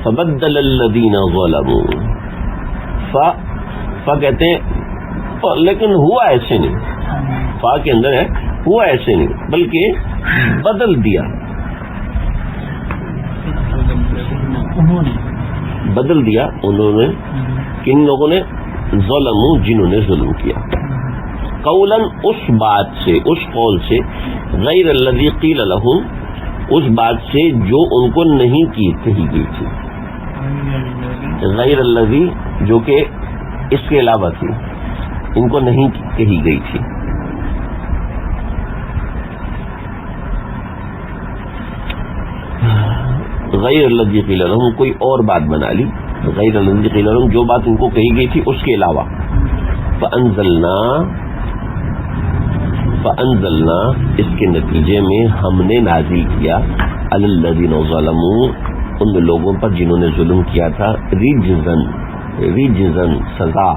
فبدل الذین ظلموا، فا کہتے ہیں لیکن ہوا ایسے نہیں، فا کے اندر ہے ہوا ایسے نہیں بلکہ بدل دیا، بدل دیا انہوں نے، کن لوگوں نے؟ ظلموا، جنہوں نے ظلم کیا، قولا اس بات سے، اس قول سے، غیر الذی قیل لہم، اس بات سے جو ان کو نہیں کہی گئی تھی، غیر الذی جو کہ اس کے علاوہ تھی، ان کو نہیں کہی گئی تھی. غیر الذی قیل لہم، کوئی اور بات بنا لی، غیر الذی قیل لہم، جو بات ان کو کہی گئی تھی اس کے علاوہ. فانزلنا، اس کے نتیجے میں ہم نے نازل کیا علی الذین ظلموا، ان لوگوں پر جنہوں نے ظلم کیا تھا، رجزن سزا،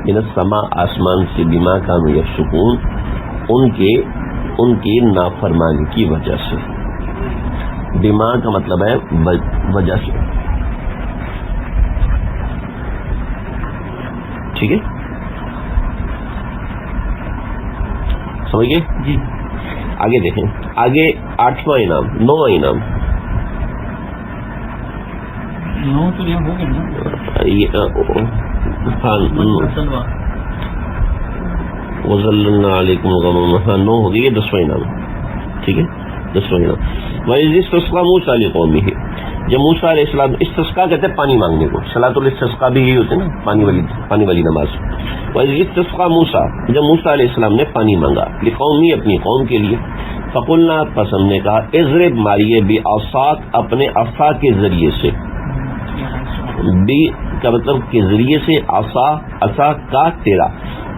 من السماء، آسمان سے، بما کانوا یفسقون، ان کی نافرمانی کی وجہ سے. بما کا مطلب ہے وجہ سے، ٹھیک ہے، سمجھ گئے جی. آگے دیکھیں، آگے 8واں انعام، 9واں انعام، 9 تو یہاں ہو گئے نا، وَظَلَّلْنَا عَلَيْكُمُ الْغَمَامَ، ہاں 9 ہو گئی، یہ 10واں انعام، ٹھیک ہے، 10واں انعام. وَإِذِ اسْتَسْقَىٰ مُوسَىٰ لِقَوْمِهِ، جب موسیٰ علیہ السلام، استسقاء کہتے ہیں پانی مانگنے کو، صلاۃ الاستسقاء بھی یہی ہوتی ہے نا، پانی والی نماز. وَإِذِ اسْتَسْقَىٰ مُوسَىٰ، جب موسیٰ علیہ السلام نے پانی مانگا، لِقَوْمِهِ، اپنی قوم کے لیے، فَقُلْنَا، پس ہم نے کہا، اضرب، ماریے، بِعَصَاکَ، اپنے عصا کے ذریعے سے، بی کا مطلب کے ذریعے سے، عصا کا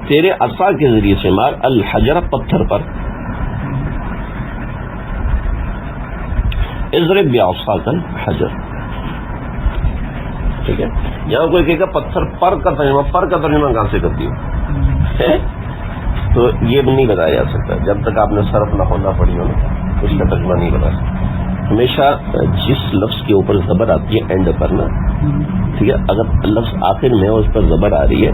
تیرے عصا کے ذریعے سے مار، الحجر، پتھر پر، اضرب بعصاک الحجر، ٹھیک ہے. یہاں کوئی کہے گا پتھر پر کا ترجمہ کہاں سے کرتی ہے؟ تو یہ بھی نہیں بتایا جا سکتا جب تک آپ نے صرف نہ پڑھی ہو نا، اس کا ترجمہ نہیں بتا سکتا. ہمیشہ جس لفظ کے اوپر زبر آتی ہے اینڈ پر نا، ٹھیک ہے، اگر لفظ آخر میں اس پر زبر آ رہی ہے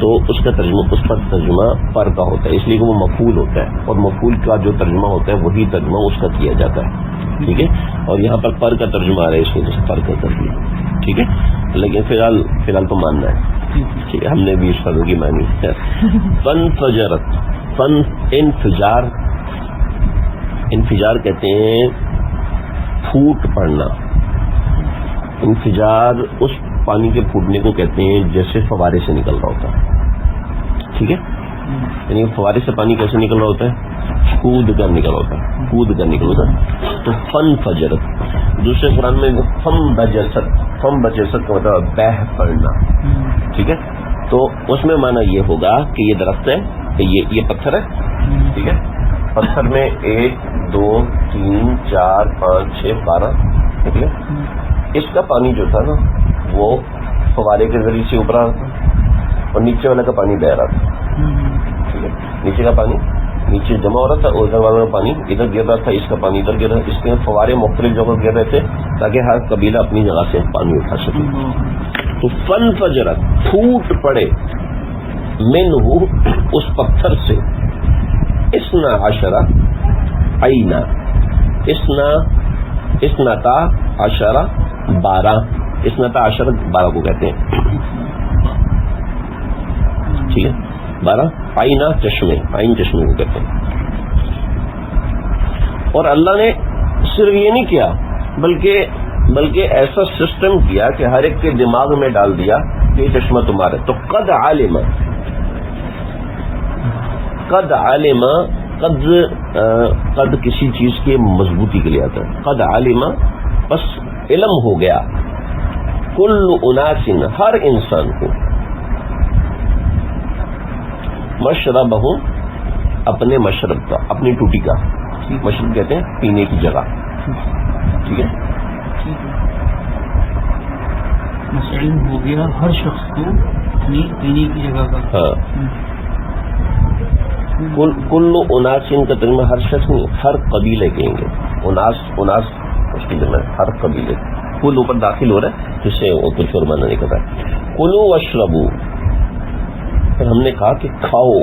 تو اس کا ترجمہ، اس پر ترجمہ پر کا ہوتا ہے، اس لیے کہ وہ مفعول ہوتا ہے، اور مفعول کا جو ترجمہ ہوتا ہے وہی ترجمہ اس کا کیا جاتا ہے، ٹھیک ہے. اور یہاں پر کا ترجمہ آ رہا ہے، اس وجہ سے پر کا کر دیا، ٹھیک ہے. لیکن فی الحال تو ماننا ہے، ٹھیک ہے، ہم نے بھی اس فرض کی مانی ہے. فن انفجار کہتے ہیں پھوٹ پڑنا. انفجار اس پانی کے پھوٹنے کو کہتے ہیں جیسے فوارے سے نکل رہا ہوتا ہے، ٹھیک ہے. یعنی فوارے سے پانی کیسے نکل رہا ہوتا ہے؟ کود کر نکل ہوتا ہے. تو فن فجرت، دوسرے قرآن میں فم بجست کا مطلب بہ پڑنا، ٹھیک ہے. تو اس میں معنی یہ ہوگا کہ یہ درخت ہے، یہ پتھر ہے، ٹھیک ہے. پتھر میں 1 2 3 4 5 6 12، ٹھیک ہے. اس کا پانی جو تھا نا وہ فوارے کے ذریعے سے اوپر آتا اور نیچے والا کا پانی بہ رہا تھا، ٹھیک ہے. نیچے کا پانی نیچے جمع ہو رہا تھا، ادھر والا پانی ادھر گر رہا تھا، اس کا پانی ادھر گر رہا تھا. اس کے فوارے مختلف جگہ گر رہے تھے تاکہ ہر قبیلہ اپنی جگہ سے پانی اٹھا سکے. تو فن فجرت، پھوٹ پڑے، منہ، اس پتھر سے، 12 عینا، 12 12 کو کہتے ہیں، ٹھیک ہے. 12 عینا، چشمے، عین چشمے کو کہتے ہیں. اور اللہ نے صرف یہ نہیں کیا بلکہ ایسا سسٹم کیا کہ ہر ایک کے دماغ میں ڈال دیا کہ یہ چشمہ تمہارا. تو قد علم، قد کسی چیز کی مضبوطی کے لیے آتا ہے. قد علم، بس علم ہو گیا، کل اناس، ہر انسان کو، مشربہ، اپنے مشرب کا، اپنی ٹوٹی کا. مشرب کہتے ہیں پینے کی جگہ، ٹھیک ہے. مسلم ہو گیا ہر شخص کو اپنی پینے کی جگہ کا. ہاں، کل اناس کا ترجمہ ہر شخص نہیں، ہر قبیلے کہیں گے. اناس اس داخل ہے ہر قبیلے کل اوپر داخل ہو رہا ہے جس سے وہ کچھ اور معنی نہیں کر رہا ہے. کلو واشربو، پھر ہم نے کہا کہ کھاؤ،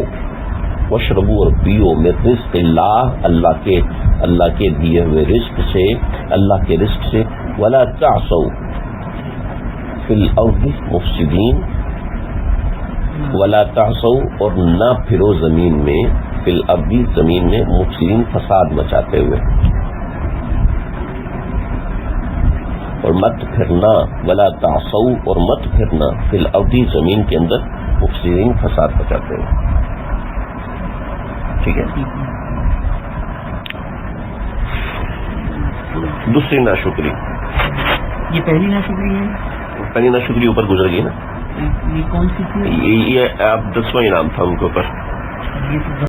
واشربو اور پیو، من رزق اللہ، اللہ کے دیے ہوئے رزق سے، اللہ کے رزق سے. ولا تعصوا فی الارض مفسدین، ولا تعصوا اور نہ پھرو زمین میں، فی الارض زمین میں، مفسدین فساد مچاتے ہوئے، اور مت پھرنا، ولا تعصوا اور مت پھرنا، فی الارض زمین کے اندر، مفسدین فساد مچاتے ہوئے. ٹھیک ہے. دوسری ناشکری، یہ پہلی ناشکری ہے. پہلی ناشکری اوپر گزر گئی نا، یہ کون سی تھی؟ یہ آپ 10واں انعام تھا ان کے اوپر. یہ